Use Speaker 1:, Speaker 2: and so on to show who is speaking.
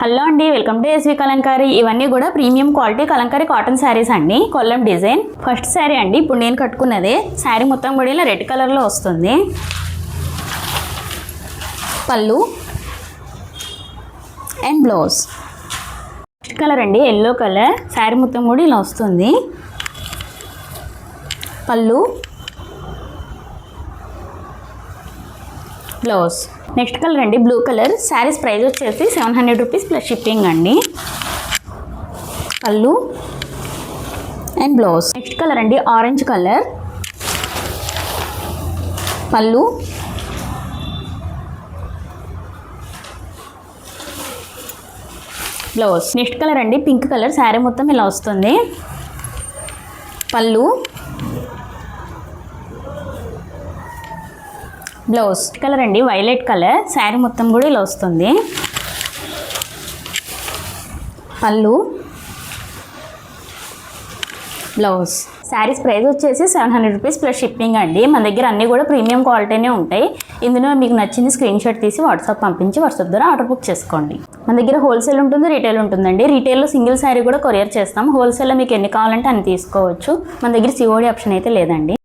Speaker 1: Hello అండి, welcome to SV Kalamkari. ఇవన్నీ కూడా premium quality Kalamkari cotton saris అండి. కొల్లం డిజైన్ ఫస్ట్ శారీ అండి. ఇప్పుడు నేను కట్టుకున్నదే శారీ మొత్తం కూడా ఇలా రెడ్ కలర్లో వస్తుంది. పళ్ళు అండ్ బ్లౌజ్ ఫస్ట్ కలర్ అండి, ఎల్లో కలర్. శారీ మొత్తం కూడా ఇలా వస్తుంది. పళ్ళు బ్లౌజ్ నెక్స్ట్ కలర్ అండి, బ్లూ కలర్. శారీస్ ప్రైస్ వచ్చేసి 700 రూపీస్ ప్లస్ షిప్పింగ్ అండి. పళ్ళు అండ్ బ్లౌజ్ నెక్స్ట్ కలర్ అండి, ఆరెంజ్ కలర్. పళ్ళు బ్లౌజ్ నెక్స్ట్ కలర్ అండి, పింక్ కలర్. శారీ మొత్తం ఇలా వస్తుంది. పళ్ళు బ్లౌజ్ కలర్ అండి, వైలెట్ కలర్. శారీ మొత్తం కూడా ఇలా వస్తుంది. పళ్ళు బ్లౌజ్ శారీస్ ప్రైస్ వచ్చేసి 700 రూపీస్ ప్లస్ షిప్పింగ్ అండి. మన దగ్గర అన్నీ కూడా ప్రీమియం క్వాలిటీనే ఉంటాయి. ఇందులో మీకు నచ్చింది స్క్రీన్ షాట్ తీసి వాట్సాప్ పంపించి వాట్సాప్ ద్వారా ఆర్డర్ బుక్ చేసుకోండి. మన దగ్గర హోల్సేల్ ఉంటుంది, రీటైల్ ఉంటుందండి. రీటైల్లో సింగిల్ శారీ కూడా కొరియర్ చేస్తాం. హోల్సేల్లో మీకు ఎన్ని కావాలంటే అన్ని తీసుకోవచ్చు. మన దగ్గర సిఓడి ఆప్షన్ అయితే లేదండి.